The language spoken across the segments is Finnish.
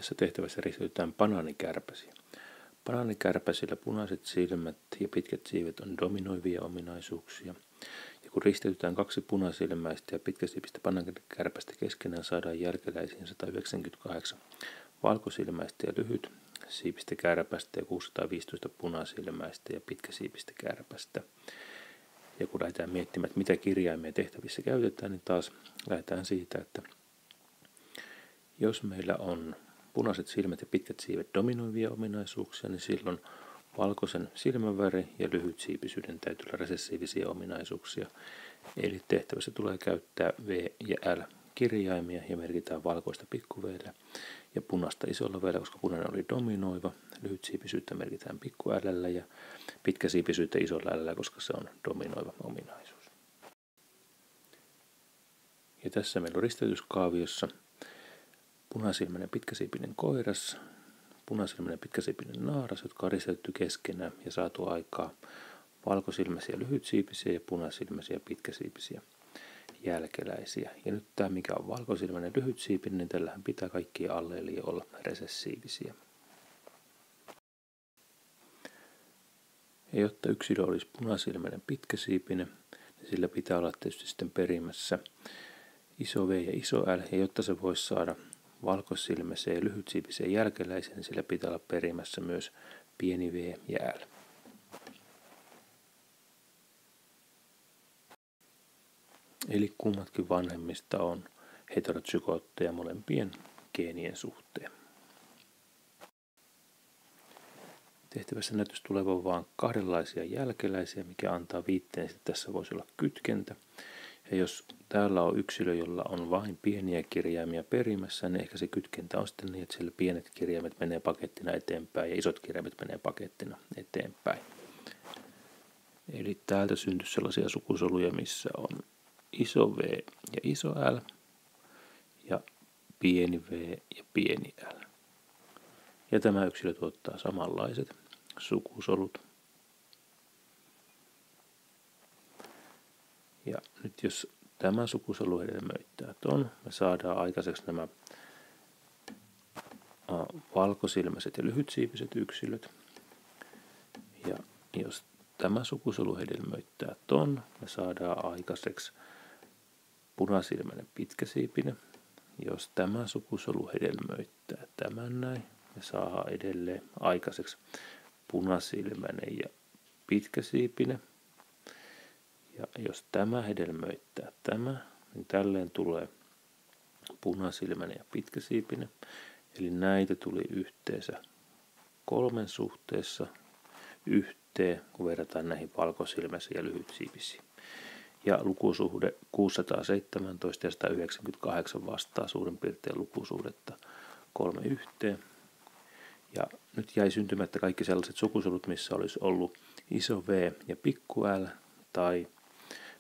Tässä tehtävässä risteytetään banaanikärpäsiä. Banaanikärpäsillä punaiset silmät ja pitkät siivet on dominoivia ominaisuuksia. Ja kun risteytetään kaksi punasilmäistä ja pitkäsiipistä banaanikärpästä keskenään, saadaan jälkeläisiin 198 valkosilmäistä ja lyhyt siipistä kärpästä ja 615 punasilmäistä ja pitkäsiipistä kärpästä. Ja kun lähdetään miettimään, että mitä kirjaimia tehtävissä käytetään, niin taas lähdetään siitä, että jos meillä on punaiset silmät ja pitkät siivet dominoivia ominaisuuksia, niin silloin valkoisen silmäväri ja lyhytsiipisyyden täytyy olla resessiivisiä ominaisuuksia. Eli tehtävässä tulee käyttää V ja L kirjaimia ja merkitään valkoista pikku V:llä ja punaista isolla V:llä, koska punainen oli dominoiva. Lyhytsiipisyyttä merkitään pikku L:llä ja pitkäsiipisyyttä isolla L:llä, koska se on dominoiva ominaisuus. Ja tässä meillä on risteytyskaaviossa punasilmäinen pitkäsiipinen koiras, punasilmäinen pitkäsiipinen naaras, jotka on risteytetty keskenään ja saatu aikaa valkosilmäisiä lyhytsiipisiä ja punasilmäisiä pitkäsiipisiä jälkeläisiä. Ja nyt tämä, mikä on valkosilmäinen lyhytsiipinen, niin tällähän pitää kaikkien alleelien olla resessiivisiä. Ja jotta yksilö olisi punasilmäinen pitkäsiipinen, niin sillä pitää olla tietysti sitten perimässä iso V ja iso L, ja jotta se voisi saada valkosilmäiseen ja lyhytsiipiseen jälkeläiseen, niin sillä pitää olla perimässä myös pieni V ja L. Eli kummatkin vanhemmista on heterozygootteja molempien geenien suhteen. Tehtävässä näytössä tulevan vain kahdenlaisia jälkeläisiä, mikä antaa viitteen, että tässä voisi olla kytkentä. Ja jos täällä on yksilö, jolla on vain pieniä kirjaimia perimässä, niin ehkä se kytkentä on sitten niin, että siellä pienet kirjaimet menee pakettina eteenpäin ja isot kirjaimet menee pakettina eteenpäin. Eli täältä syntyy sellaisia sukusoluja, missä on iso V ja iso L ja pieni V ja pieni L. Ja tämä yksilö tuottaa samanlaiset sukusolut. Ja nyt jos tämä sukusolu hedelmöittää ton, me saadaan aikaiseksi nämä valkosilmäiset ja lyhytsiipiset yksilöt. Ja jos tämä sukusolu hedelmöittää ton, me saadaan aikaiseksi punasilmäinen pitkäsiipinen. Jos tämä sukusolu hedelmöittää tämän näin, me saadaan edelleen aikaiseksi punasilmäinen ja pitkäsiipinen. Ja jos tämä hedelmöittää tämä, niin tälleen tulee punasilmäinen ja pitkäsiipinen. Eli näitä tuli yhteensä 3 suhteessa yhteen, kun verrataan näihin valkosilmäisiin ja lyhytsiipisiin. Ja lukusuhde 617 ja 198 vastaa suurin piirtein lukusuhdetta 3 yhteen. Ja nyt jäi syntymättä kaikki sellaiset sukusolut, missä olisi ollut iso V ja pikku L tai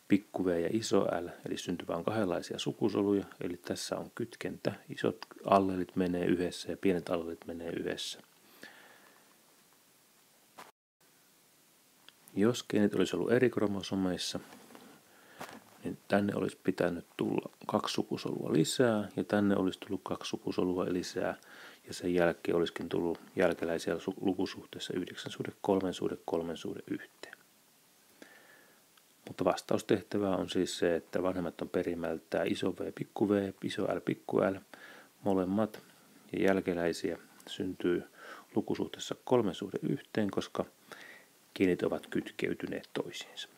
pikku V ja iso L, eli syntyy vain kahdenlaisia sukusoluja. Eli tässä on kytkentä, isot alleelit menee yhdessä ja pienet alleelit menee yhdessä. Jos geenit olisi ollut eri kromosomeissa, niin tänne olisi pitänyt tulla 2 sukusolua lisää ja tänne olisi tullut 2 sukusolua lisää ja sen jälkeen olisikin tullut jälkeläisiä lukusuhteessa 9:3:3:1. Mutta vastaustehtävä on siis se, että vanhemmat on perimältään iso V, iso L, pikku L, molemmat ja jälkeläisiä syntyy lukusuhteessa 3:1, koska geenit ovat kytkeytyneet toisiinsa.